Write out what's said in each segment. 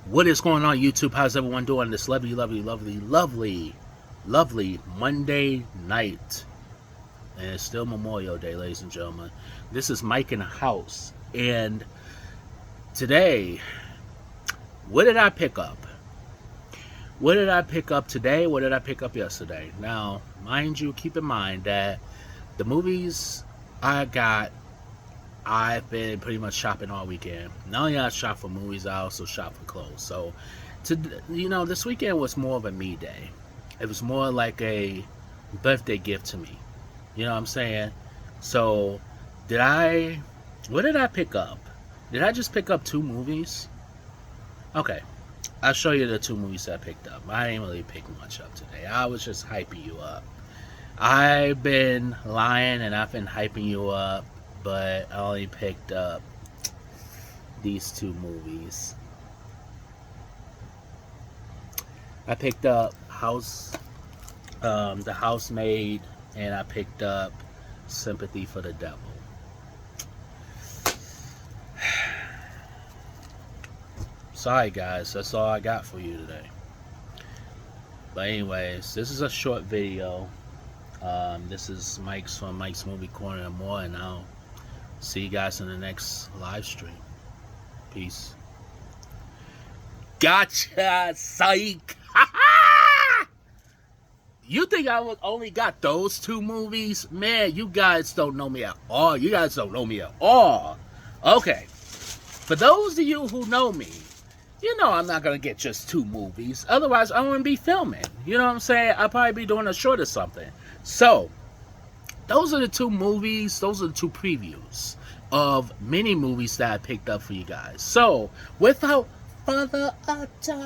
What is going on, YouTube? How's everyone doing this lovely Monday night? And it's still Memorial Day, ladies and gentlemen. This is Mike in the house. And today, what did I pick up? What did I pick up today? What did I pick up yesterday? Now, mind you, keep in mind that the movies I've been pretty much shopping all weekend. Not only I shop for movies, I also shop for clothes. So, this weekend was more of a me day. It was more like a birthday gift to me. You know what I'm saying? So, what did I pick up? Did I just pick up 2 movies? Okay, I'll show you the 2 movies I picked up. I didn't really pick much up today. I was just hyping you up. I've been lying and I've been hyping you up, but I only picked up these 2 movies. I picked up The Housemaid, and I picked up Sympathy for the Devil. Sorry guys, that's all I got for you today. But anyways, this is a short video. This is Mike's from Mike's Movie Corner and more, and I'll see you guys in the next live stream. Peace. Gotcha, psych! You think I only got those 2 movies? Man, you guys don't know me at all. You guys don't know me at all. Okay. For those of you who know me, you know I'm not going to get just 2 movies. Otherwise, I wouldn't be filming. You know what I'm saying? I'll probably be doing a short or something. So, those are the 2 movies. Those are the 2 previews of many movies that I picked up for you guys. So, without further ado,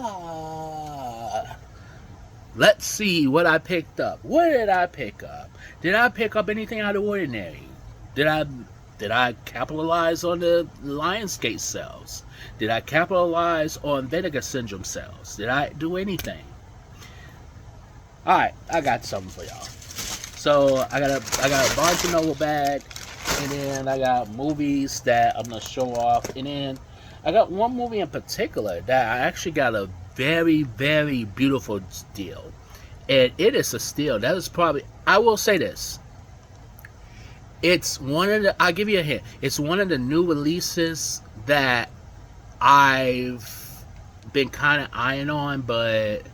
let's see what I picked up. What did I pick up? Did I pick up anything out of the ordinary? Did I capitalize on the Lionsgate sales? Did I capitalize on Vinegar Syndrome sales? Did I do anything? Alright, I got something for y'all. So I got a Barnes & Noble bag, and then I got movies that I'm gonna show off, and then I got one movie in particular that I actually got a very, very beautiful deal. And it is a steal. That is probably, I will say this. It's one of the, I'll give you a hint. It's one of the new releases that I've been kind of eyeing on, but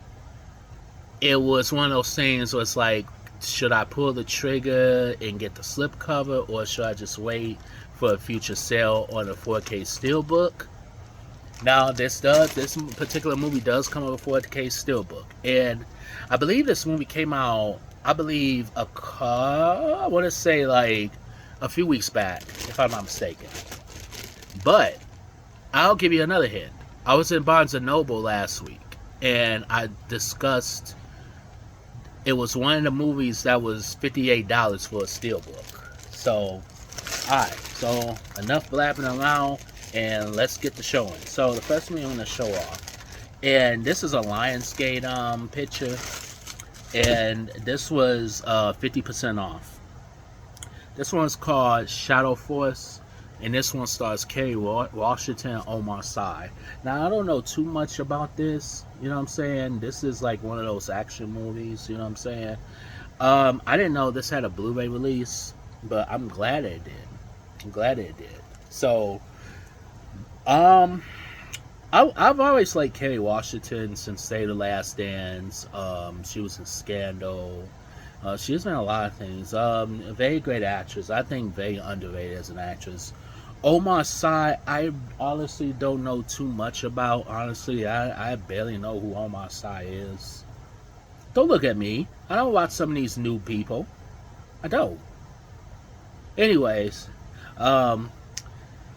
it was one of those things where it's like, should I pull the trigger and get the slipcover, or should I just wait for a future sale on a 4K steelbook? Now, this particular movie does come with a 4K steelbook, and I believe this movie came out, I want to say like a few weeks back, if I'm not mistaken. But I'll give you another hint. I was in Barnes & Noble last week, and I discussed, it was one of the movies that was $58 for a steelbook. So, alright, so enough blabbing around, and let's get to showing. So the first movie I'm going to show off, and this is a Lionsgate picture, and this was 50% off. This one's called Shadow Force, and this one stars Kerry Washington and Omar Sy. Now, I don't know too much about this, you know what I'm saying? This is like one of those action movies, you know what I'm saying? I didn't know this had a Blu-ray release, but I'm glad it did. I'm glad it did. So, I've always liked Kerry Washington since Say the Last Dance. She was in Scandal. She's been in a lot of things. A very great actress. I think very underrated as an actress. Omar Sy, I honestly don't know too much about. Honestly, I barely know who Omar Sy is. Don't look at me. I don't watch some of these new people. I don't. Anyways,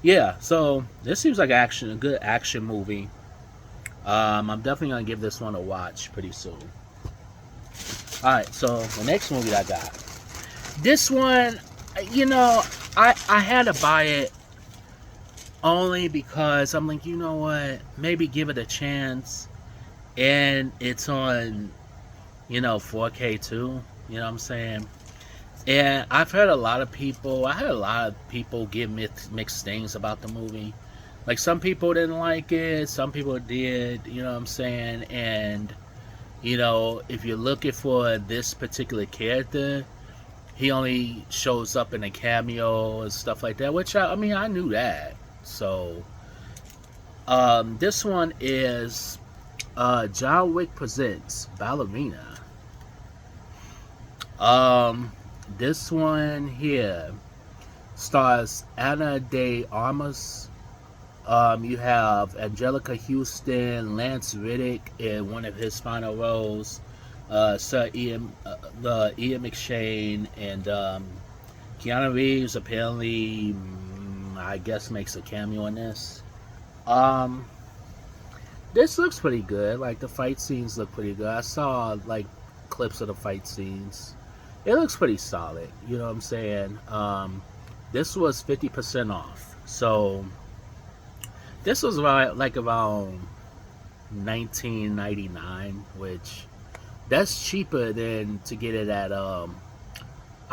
yeah, so this seems like a good action movie. I'm definitely gonna give this one a watch pretty soon. Alright, so the next movie I got. This one, you know, I had to buy it only because I'm like, you know what, maybe give it a chance. And it's on, 4K too, you know what I'm saying? And I heard a lot of people give mixed things about the movie. Like some people didn't like it, some people did, you know what I'm saying? And if you're looking for this particular character, he only shows up in a cameo and stuff like that, which I mean I knew that. So this one is John Wick Presents Ballerina. This one here stars Anna de Armas. You have Angelica Houston, Lance Reddick in one of his final roles, Sir Ian McShane, and Keanu Reeves apparently, I guess, makes a cameo in this. Um, this looks pretty good. Like the fight scenes look pretty good. I saw like clips of the fight scenes. It looks pretty solid. You know what I'm saying? This was 50% off. So this was around 19.99, which that's cheaper than to get it at I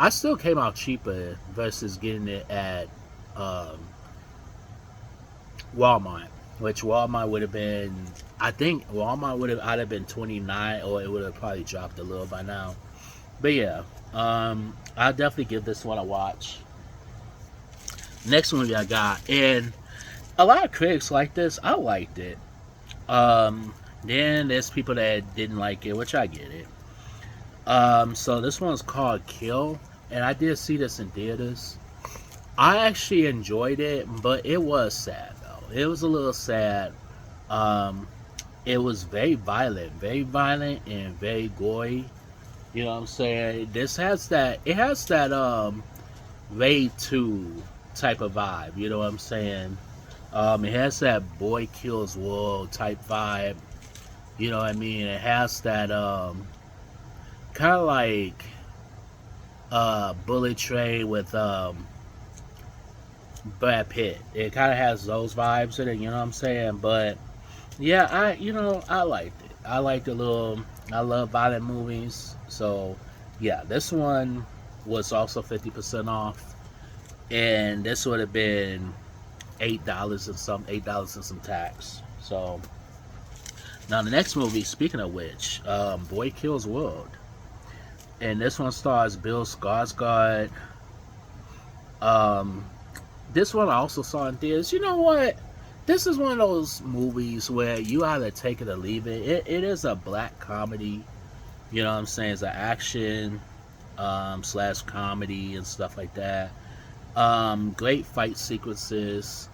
still came out cheaper versus getting it at um Walmart, which Walmart would have been, I think Walmart would have either been 29 or it would have probably dropped a little by now. But yeah, I'll definitely give this one a watch. Next movie I got, and a lot of critics like this. I liked it. Then there's people that didn't like it, which I get it. So this one's called Kill, and I did see this in theaters. I actually enjoyed it, but it was sad though. It was a little sad. It was very violent and very gory. You know what I'm saying? It has that Raid 2 type of vibe. You know what I'm saying? It has that Boy Kills World type vibe. You know what I mean? It has that kind of like Bullet Train with Brad Pitt. It kind of has those vibes in it. You know what I'm saying? But yeah, I liked it. I liked a little. I love violent movies. So yeah, this one was also 50% off, and this would have been $8 and some tax. So now the next movie, speaking of which, Boy Kills World, and this one stars Bill Skarsgård. This one I also saw in theaters. You know what? This is one of those movies where you either take it or leave it. It is a black comedy. You know what I'm saying? It's an action slash comedy and stuff like that. Great fight sequences.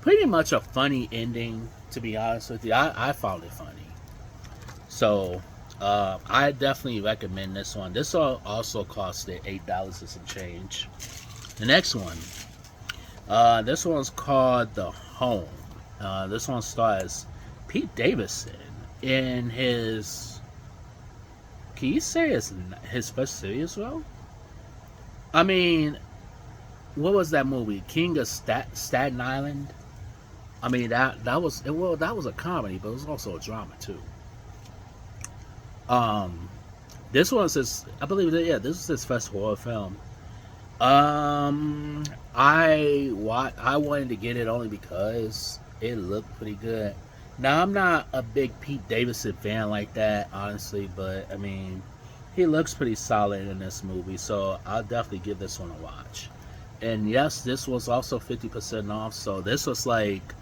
Pretty much a funny ending, to be honest with you. I found it funny. So I definitely recommend this one. This also costed $8 and some change. The next one. This one's called The Home. This one stars Pete Davidson in his. Can you say his first serious role? I mean, what was that movie? King of Staten Island. I mean that was a comedy, but it was also a drama too. This one's his. I believe that this is his first horror film. I wanted to get it only because it looked pretty good. Now I'm not a big Pete Davidson fan like that, honestly, but I mean, he looks pretty solid in this movie, so I'll definitely give this one a watch. And yes, this was also 50% off, so this was like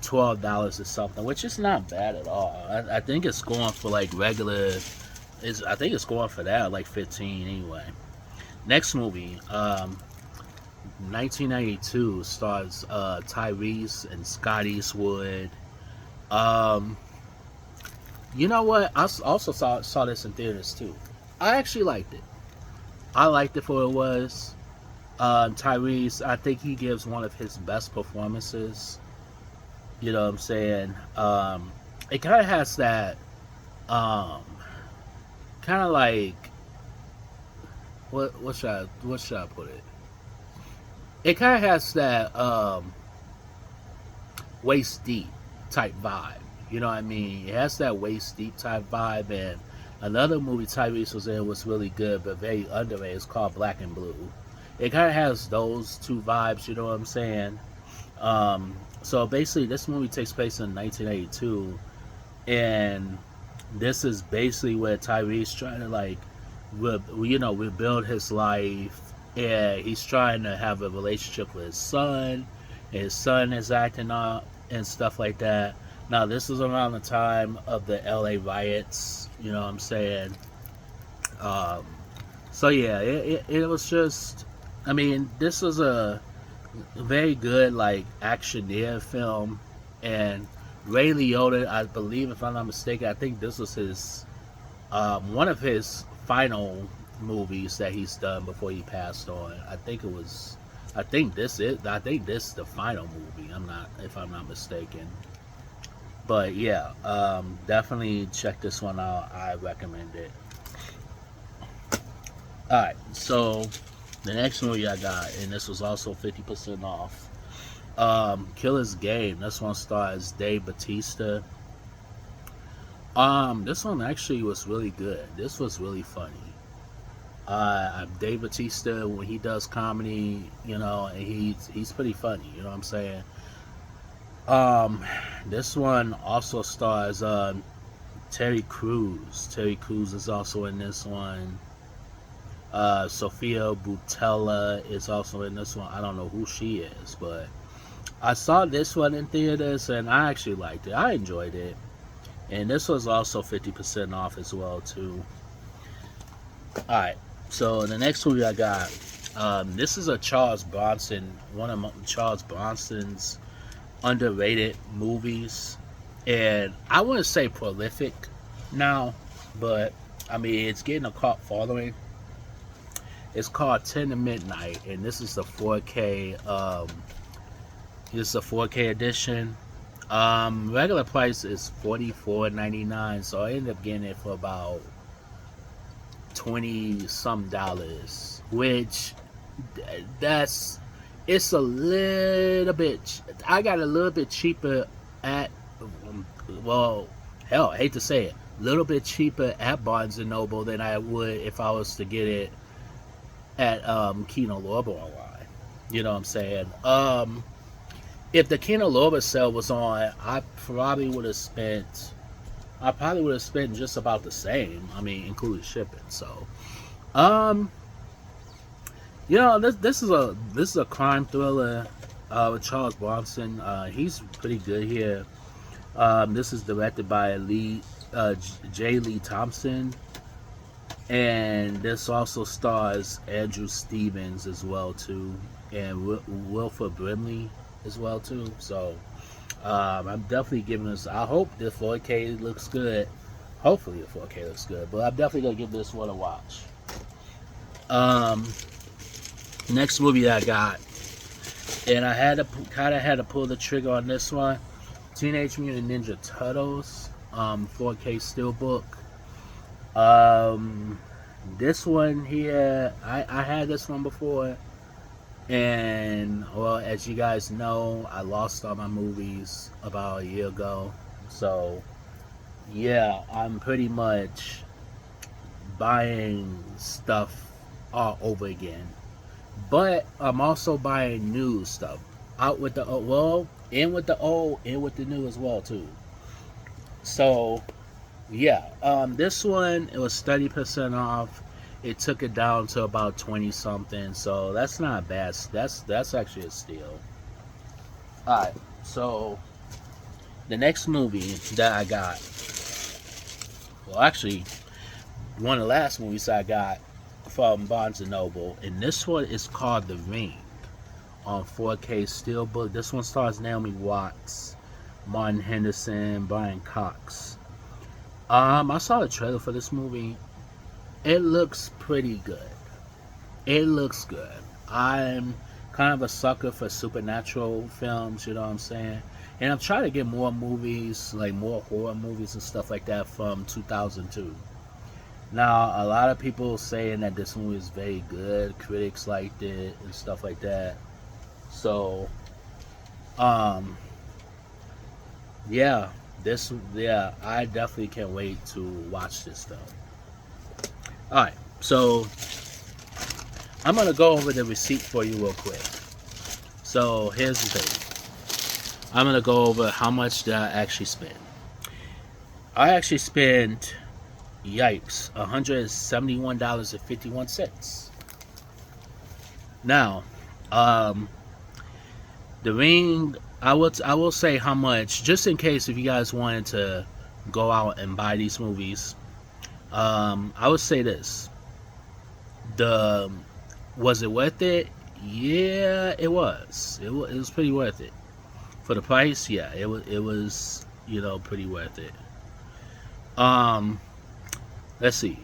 $12 or something, which is not bad at all. I think it's going for like regular. I think it's going for that like 15 anyway. Next movie, 1992, stars Tyrese and Scott Eastwood. You know what? I also saw this in theaters too. I actually liked it. I liked it for what it was. Tyrese, I think he gives one of his best performances. You know what I'm saying? It kind of has that, kind of like, what should I put it? It kind of has that waist deep type vibe. You know what I mean? It has that waist deep type vibe. And another movie Tyrese was in was really good, but very underrated. It's called Black and Blue. It kind of has those two vibes. You know what I'm saying? So basically, this movie takes place in 1982, and this is basically where Tyrese trying to like, rebuild his life, and he's trying to have a relationship with his son. His son is acting up and stuff like that. Now, this is around the time of the LA riots. You know what I'm saying? Um, so yeah, it was just. I mean, this was a very good like actioneer film, and Ray Liotta, I believe, if I'm not mistaken, I think this was his one of his final movies that he's done before he passed on. I think it was. I think this is. I think this is the final movie. I'm not, if I'm not mistaken. But yeah, definitely check this one out. I recommend it. All right, so the next movie I got, and this was also 50% off. Killer's Game. This one stars Dave Bautista. This one actually was really good. This was really funny. Dave Bautista, when he does comedy, and he's pretty funny. You know what I'm saying? This one also stars Terry Crews. Terry Crews is also in this one. Sophia Boutella is also in this one. I don't know who she is, but I saw this one in theaters and I actually liked it. I enjoyed it. And this was also 50% off as well too. Alright, so the next movie I got, this is a Charles Bronson, one of Charles Bronson's underrated movies. And I wouldn't say prolific now, but I mean it's getting a cult following. It's called 10 to Midnight, and this is the 4K. This is a 4K edition. Regular price is $44.99, so I ended up getting it for about $20 some, which that's it's a little bit. I got a little bit cheaper at well, hell, I hate to say it, a little bit cheaper at Barnes and Noble than I would if I was to get it at Kino Lorber online. You know what I'm saying? If the Kino Lorber sale was on, I probably would have spent just about the same. I mean, including shipping. So, this is a crime thriller with Charles Bronson. He's pretty good here. This is directed by J. Lee Thompson. And this also stars Andrew Stevens as well too, and Wilford Brimley as well too. So I'm definitely giving this. I hope the 4K looks good. Hopefully the 4K looks good, but I'm definitely gonna give this one a watch. Next movie I got, and I had to pull the trigger on this one. Teenage Mutant Ninja Turtles, 4K Steelbook. This one here, I had this one before, and well, as you guys know, I lost all my movies about a year ago. So yeah, I'm pretty much buying stuff all over again, but I'm also buying new stuff out with the in with the old, in with the new as well too. So yeah, this one, it was 30% off. It took it down to about 20 something, so that's not bad. That's actually a steal. All right, so the next movie that I got, well, actually, one of the last movies I got from Barnes and Noble, and this one is called The Ring on 4K Steelbook. This one stars Naomi Watts, Martin Henderson, Brian Cox. I saw the trailer for this movie. It looks pretty good. It looks good. I'm kind of a sucker for supernatural films, you know what I'm saying? And I'm trying to get more movies, like more horror movies and stuff like that from 2002. Now, a lot of people saying that this movie is very good. Critics liked it and stuff like that. So, yeah. I definitely can't wait to watch this film. Alright, so I'm going to go over the receipt for you real quick. So here's the thing. I'm gonna go over how much did I actually spend. I actually spent, yikes, $171.51. Now, um, the ring. I will say how much, just in case if you guys wanted to go out and buy these movies. I would say this: the was it worth it? Yeah, it was. It was pretty worth it for the price. Yeah, it was pretty worth it. Um, let's see.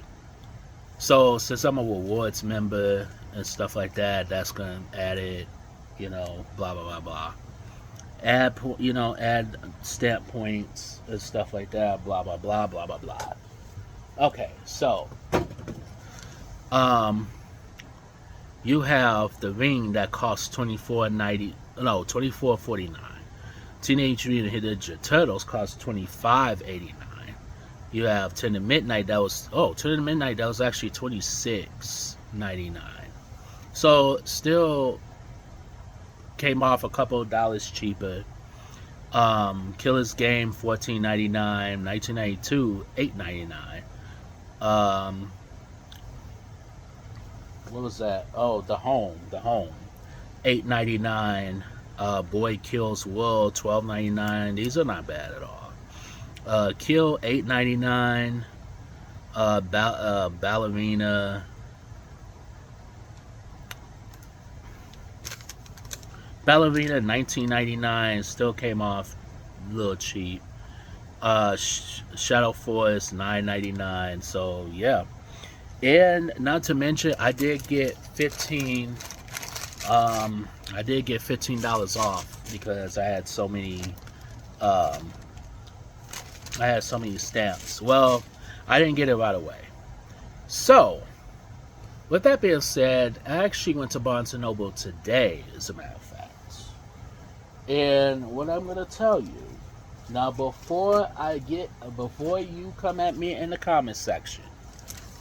So since I'm a rewards member and stuff like that, that's gonna add it. Blah blah blah blah. Add stamp points and stuff like that. Blah blah blah blah blah blah. Okay, so um, you have the ring that costs $24.49. Teenage Mutant Ninja Turtles cost $25.89. You have Ten to Midnight that was actually $26.99. So still came off a couple of dollars cheaper. Killer's Game $14.99, 1992 $8.99. What was that? Oh, the home, $8.99. Boy Kills World $12.99. These are not bad at all. Kill $8.99. Ballerina. Ballerina $19.99 still came off a little cheap. Shadow Force $9.99. So yeah, and not to mention I did get $15 off because I had so many stamps. Well, I didn't get it right away. So with that being said, I actually went to Barnes and Noble today, as a matter of fact. And what I'm gonna tell you now, before you come at me in the comment section,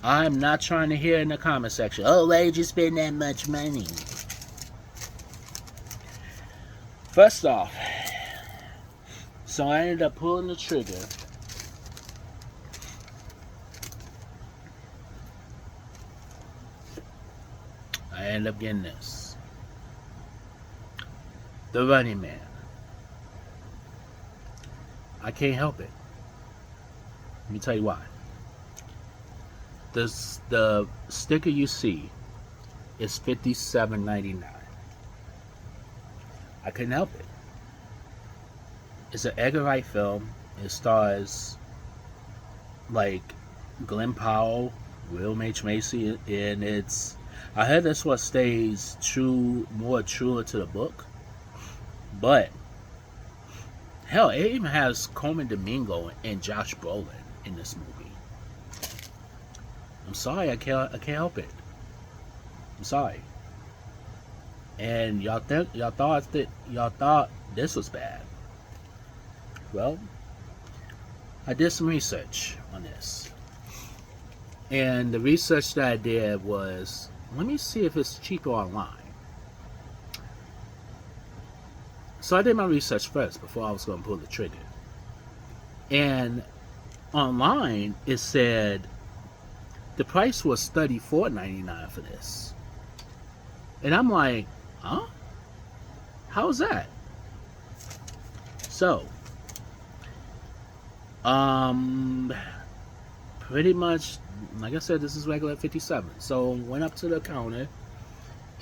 I'm not trying to hear in the comment section, oh, why did you spend that much money? First off, so I ended up pulling the trigger. I ended up getting this. The Running Man. I can't help it. Let me tell you why. The sticker you see is $57.99. I couldn't help it. It's an Edgar Wright film. It stars like Glenn Powell, William H. Macy, and I heard this one stays truer to the book. But hell, it even has Coleman Domingo and Josh Brolin in this movie. I'm sorry, I can't help it. I'm sorry. And y'all thought this was bad. Well, I did some research on this. And the research that I did was, let me see if it's cheaper online. So I did my research first before I was going to pull the trigger. And online, it said the price was $34.99 for this. And I'm like, huh? How's that? So, pretty much, like I said, this is regular 57. So went up to the counter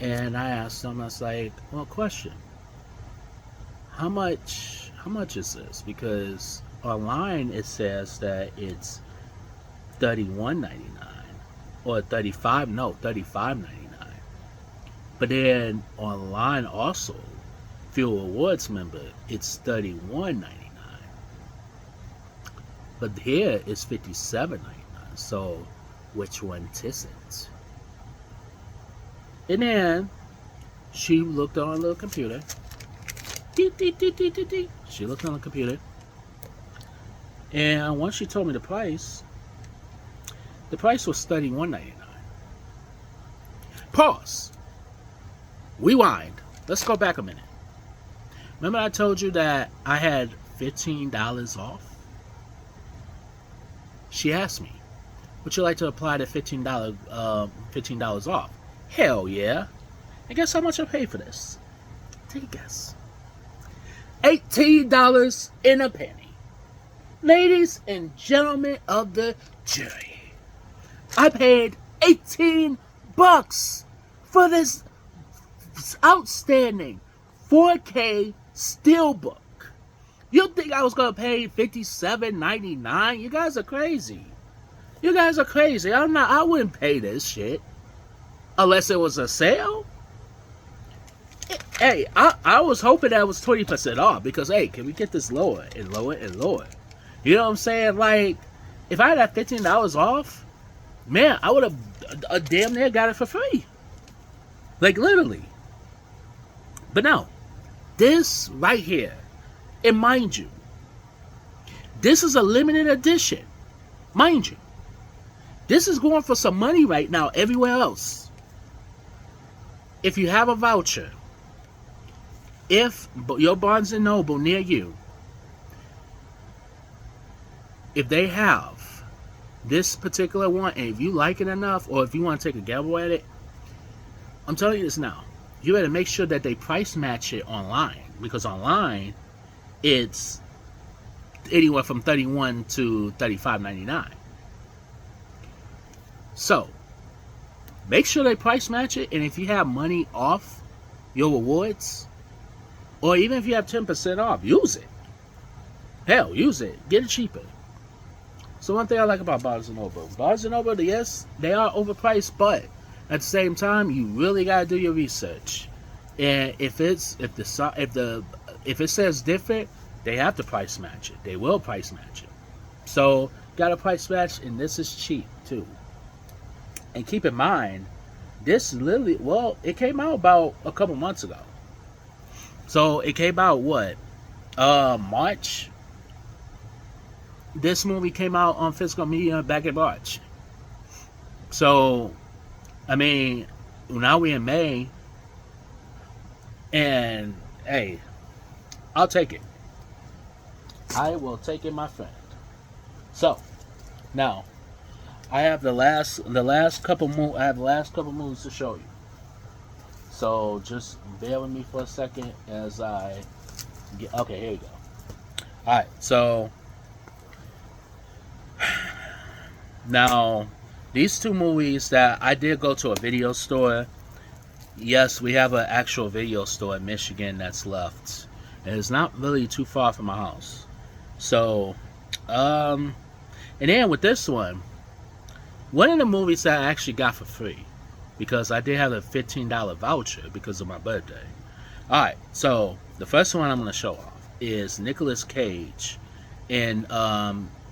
and I asked them, I was like, well, question. How much is this? Because online it says that it's $31.99 or $35.99. But then online also, if you're a rewards member, it's $31.99. But here it's $57.99. So which one isn't? And then she looked on a little computer. She looked on the computer, and once she told me the price was $31.99. Pause. Rewind. Let's go back a minute. Remember I told you that I had $15 off? She asked me, would you like to apply the $15 off? Hell yeah. And guess how much I paid for this? Take a guess. $18 in a penny. Ladies and gentlemen of the jury, I paid 18 bucks for this outstanding 4K steelbook. You think I was gonna pay $57.99? You guys are crazy. You guys are crazy. I wouldn't pay this shit unless it was a sale. Hey, I was hoping that was 20% off because, hey, can we get this lower and lower and lower? You know what I'm saying? Like, if I had that $15 off, man, I would have damn near got it for free. Like, literally. But no, this right here, and mind you, this is a limited edition. Mind you, this is going for some money right now everywhere else. If you have a voucher, if your Barnes & Noble near you, if they have this particular one, and if you like it enough, or if you want to take a gamble at it, I'm telling you this now, you better make sure that they price match it online, because online it's anywhere from $31 to $35.99. So make sure they price match it, and if you have money off your rewards, or even if you have 10% off, use it. Hell, use it. Get it cheaper. So one thing I like about Barnes & Noble, yes, they are overpriced, but at the same time, you really gotta do your research. And if it says different, they have to price match it. They will price match it. So got a price match, and this is cheap too. And keep in mind, this literally, well, it came out about a couple months ago. So it came out what? March. This movie came out on physical media back in March. So, I mean, now we're in May. And, hey, I'll take it. I will take it, my friend. So, now, I have the last couple movies to show you. So just bear with me for a second as I get. Okay, here we go. All right, so now these two movies that I did go to a video store. Yes, we have an actual video store in Michigan that's left, and it's not really too far from my house. So, and then with this one of the movies that I actually got for free, because I did have a $15 voucher because of my birthday. Alright, so the first one I'm going to show off is Nicolas Cage and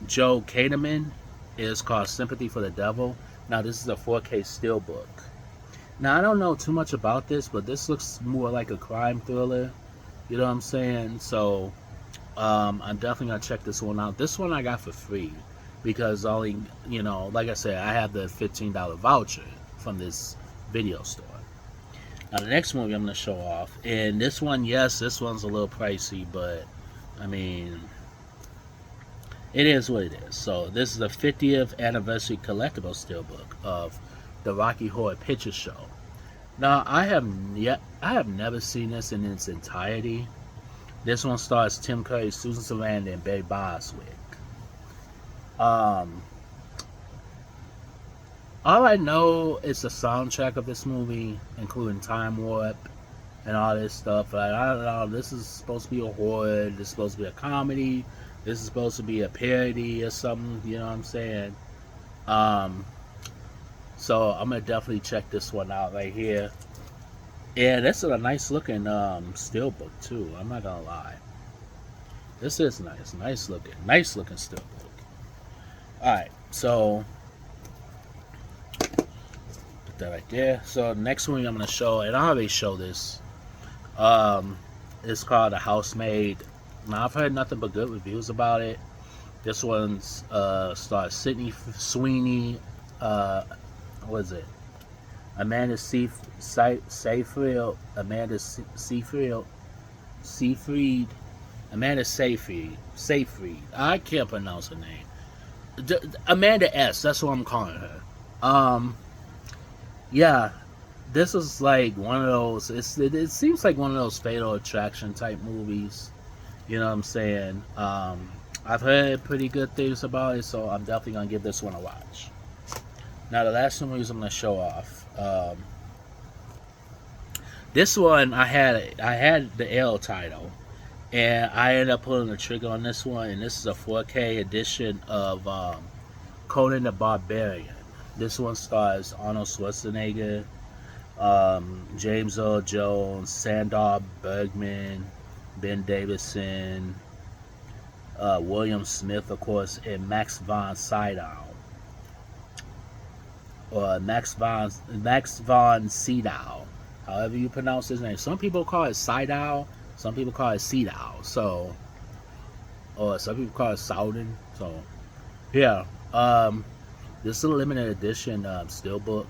Joel Kinnaman. It's called Sympathy for the Devil. Now this is a 4K steelbook. Now I don't know too much about this, but this looks more like a crime thriller. You know what I'm saying? So I'm definitely going to check this one out. This one I got for free because only, you know, like I said, I have the $15 voucher from this video store. Now the next movie I'm going to show off, and this one, yes, this one's a little pricey, but I mean, it is what it is. So this is the 50th anniversary collectible steelbook of the Rocky Horror Picture Show. Now I have never seen this in its entirety. This one stars Tim Curry, Susan Sarandon, and Barry Bostwick. All I know is the soundtrack of this movie, including Time Warp and all this stuff. Like, I don't know, this is supposed to be a horror, this is supposed to be a comedy, this is supposed to be a parody or something, you know what I'm saying? So I'm going to definitely check this one out right here. And this is a nice looking steelbook too, I'm not going to lie. This is nice looking steelbook. Alright, so put that right there. So next one I'm going to show, and I already show this, it's called The Housemaid. Now I've heard nothing but good reviews about it. This one's stars Sydney Sweeney, what is it? Amanda Seyfried, Seyfried, Amanda Seyfried. I can't pronounce her name. Amanda S. That's what I'm calling her. Yeah, this is like one of those. It seems like one of those Fatal Attraction type movies. You know what I'm saying? I've heard pretty good things about it, so I'm definitely gonna give this one a watch. Now, the last two movies I'm gonna show off. This one I had the L title, and I ended up pulling the trigger on this one. And this is a 4K edition of Conan the Barbarian. This one stars Arnold Schwarzenegger, James Earl Jones, Sandor Bergman, Ben Davison, William Smith, of course, and Max von Sydow, or Max von Sydow, however you pronounce his name. Some people call it Sydow, some people call it Sydow. So, or some people call it Souden. So, yeah. This is a limited edition steelbook.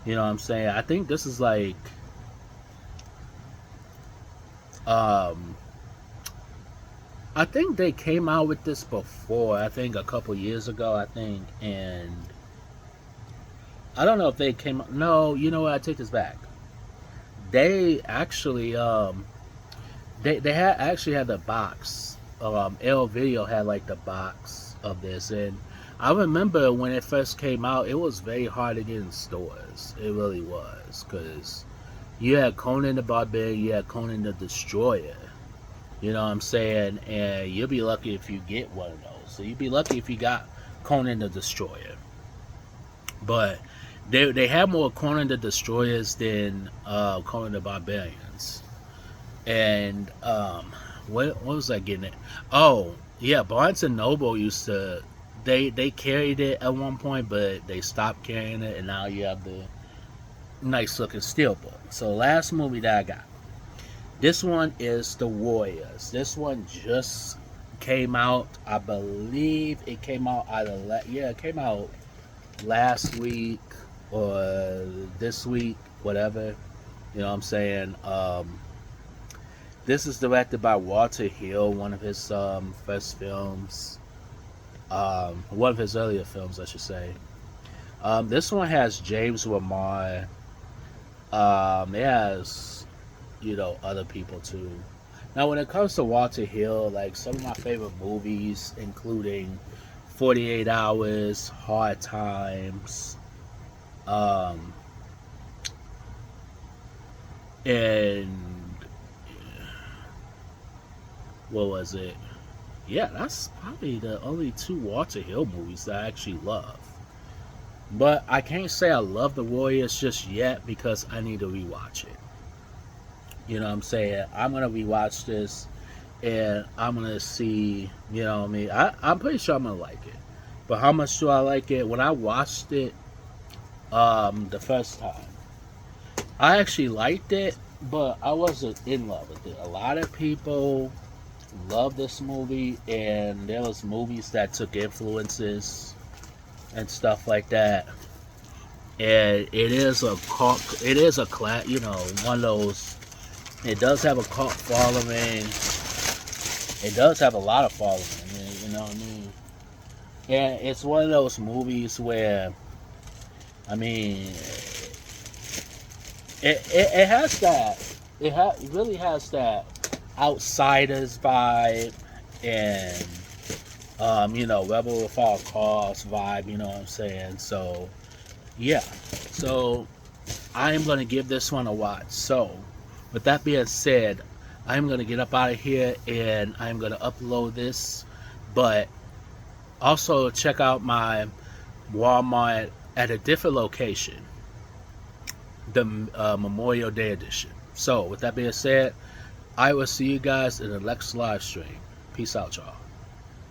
You know what I'm saying? I think this is like I think they came out with this before. I think a couple years ago, I think, and I don't know if they came. No, you know what? I take this back. They actually they had actually had the box. L Video had like the box of this, and I remember when it first came out, it was very hard to get in stores. It really was, because you had Conan the Barbarian, you had Conan the Destroyer. You know what I'm saying? And you'll be lucky if you get one of those. So you'd be lucky if you got Conan the Destroyer. But they have more Conan the Destroyers than Conan the Barbarians. And what was I getting at? Oh, yeah, Barnes and Noble used to, they carried it at one point, but they stopped carrying it, and now you have the nice looking steelbook. So last movie that I got. This one is The Warriors. This one just came out. I believe it came out it came out last week or this week, whatever. You know what I'm saying? This is directed by Walter Hill, one of his first films. One of his earlier films, I should say. This one has James Remar. It has, you know, other people too. Now, when it comes to Walter Hill, like some of my favorite movies, including 48 Hours, Hard Times, and what was it? Yeah, that's probably the only two Walter Hill movies that I actually love. But I can't say I love The Warriors just yet because I need to rewatch it. You know what I'm saying? I'm going to rewatch this and I'm going to see, you know what I mean? I'm pretty sure I'm going to like it. But how much do I like it? When I watched it the first time, I actually liked it, but I wasn't in love with it. A lot of people love this movie, and there was movies that took influences and stuff like that. And it is a cult, you know, one of those. It does have a cult following. It does have a lot of following. You know what I mean? And it's one of those movies where, I mean, it has that. It really has that Outsiders vibe, and you know, Rebel Without Cause vibe. You know what I'm saying? So yeah. So I am gonna give this one a watch. So with that being said, I'm going to get up out of here and I'm going to upload this. But also check out my Walmart at a different location, the Memorial Day edition. So with that being said, I will see you guys in the next live stream. Peace out, y'all.